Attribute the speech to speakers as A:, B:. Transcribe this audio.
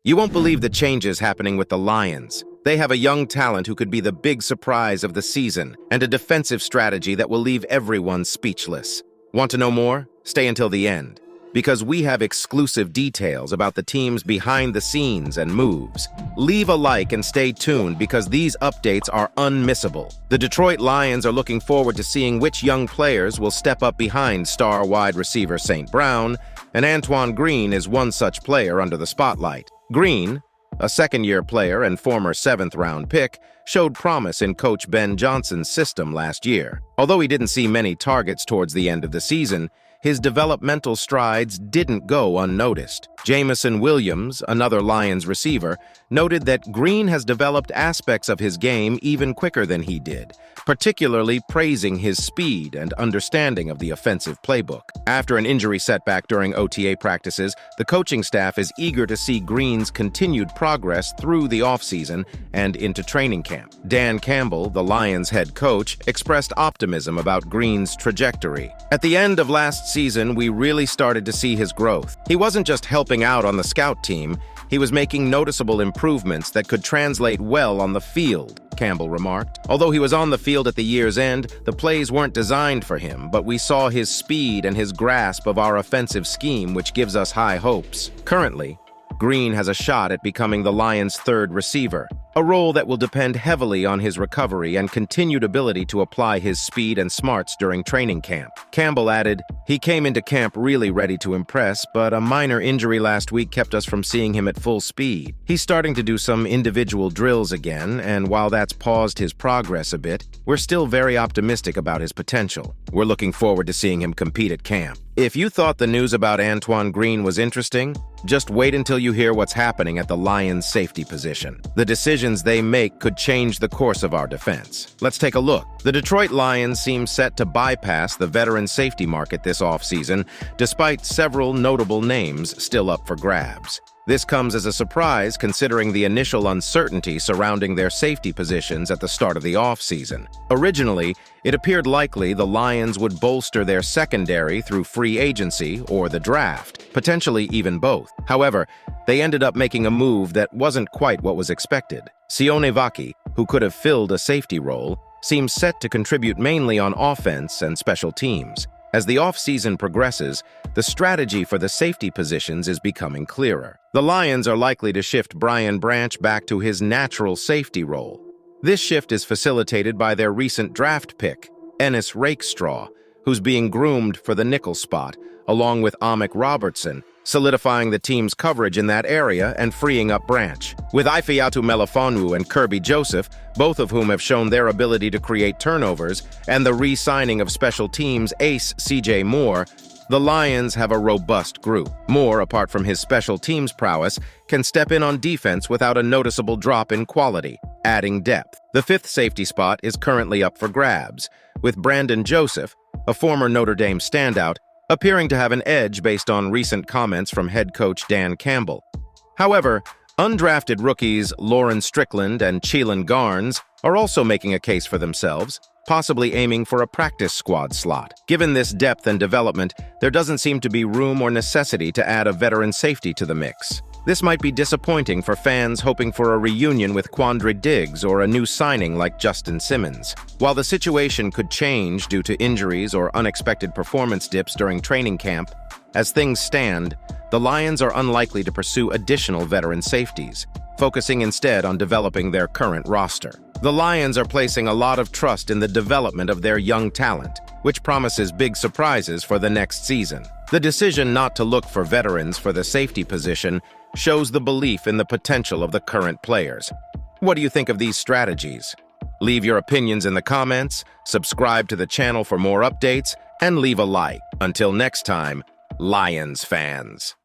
A: You won't believe the changes happening with the Lions. They have a young talent who could be the big surprise of the season, and a defensive strategy that will leave everyone speechless. Want to know more? Stay until the end, because we have exclusive details about the teams behind the scenes and moves. Leave a like and stay tuned, because these updates are unmissable. The Detroit Lions are looking forward to seeing which young players will step up behind star wide receiver St. Brown, and Antoine Green is one such player under the spotlight. Green, a second-year player and former seventh-round pick, showed promise in Coach Ben Johnson's system last year. Although he didn't see many targets towards the end of the season, his developmental strides didn't go unnoticed. Jamison Williams, another Lions receiver, noted that Green has developed aspects of his game even quicker than he did, particularly praising his speed and understanding of the offensive playbook. After an injury setback during OTA practices, the coaching staff is eager to see Green's continued progress through the offseason and into training camp. Dan Campbell, the Lions head coach, expressed optimism about Green's trajectory. At the end of last season, we really started to see his growth. He wasn't just helping out on the scout team, he was making noticeable improvements that could translate well on the field, Campbell remarked. Although he was on the field at the year's end, the plays weren't designed for him, but we saw his speed and his grasp of our offensive scheme, which gives us high hopes. Currently, Green has a shot at becoming the Lions' third receiver, a role that will depend heavily on his recovery and continued ability to apply his speed and smarts during training camp. Campbell added, "He came into camp really ready to impress, but a minor injury last week kept us from seeing him at full speed. He's starting to do some individual drills again, and while that's paused his progress a bit, we're still very optimistic about his potential. We're looking forward to seeing him compete at camp." If you thought the news about Antoine Green was interesting, just wait until you hear what's happening at the Lions' safety position. The decisions they make could change the course of our defense. Let's take a look. The Detroit Lions seem set to bypass the veteran safety market this offseason, despite several notable names still up for grabs. This comes as a surprise considering the initial uncertainty surrounding their safety positions at the start of the offseason. Originally, it appeared likely the Lions would bolster their secondary through free agency or the draft, potentially even both. However, they ended up making a move that wasn't quite what was expected. Sione Vaki, who could have filled a safety role, seems set to contribute mainly on offense and special teams. As the offseason progresses, the strategy for the safety positions is becoming clearer. The Lions are likely to shift Brian Branch back to his natural safety role. This shift is facilitated by their recent draft pick, Ennis Rakestraw, who's being groomed for the nickel spot, along with Amik Robertson, solidifying the team's coverage in that area and freeing up Branch. With Ifeatu Melifonwu and Kirby Joseph, both of whom have shown their ability to create turnovers, and the re-signing of special teams ace CJ Moore, the Lions have a robust group. Moore, apart from his special teams prowess, can step in on defense without a noticeable drop in quality, adding depth. The fifth safety spot is currently up for grabs, with Brandon Joseph, a former Notre Dame standout, appearing to have an edge based on recent comments from head coach Dan Campbell. However, undrafted rookies Lauren Strickland and Cheelan Garnes are also making a case for themselves, possibly aiming for a practice squad slot. Given this depth and development, there doesn't seem to be room or necessity to add a veteran safety to the mix. This might be disappointing for fans hoping for a reunion with Quandre Diggs or a new signing like Justin Simmons. While the situation could change due to injuries or unexpected performance dips during training camp, as things stand, the Lions are unlikely to pursue additional veteran safeties, focusing instead on developing their current roster. The Lions are placing a lot of trust in the development of their young talent, which promises big surprises for the next season. The decision not to look for veterans for the safety position shows the belief in the potential of the current players. What do you think of these strategies? Leave your opinions in the comments, subscribe to the channel for more updates, and leave a like. Until next time, Lions fans.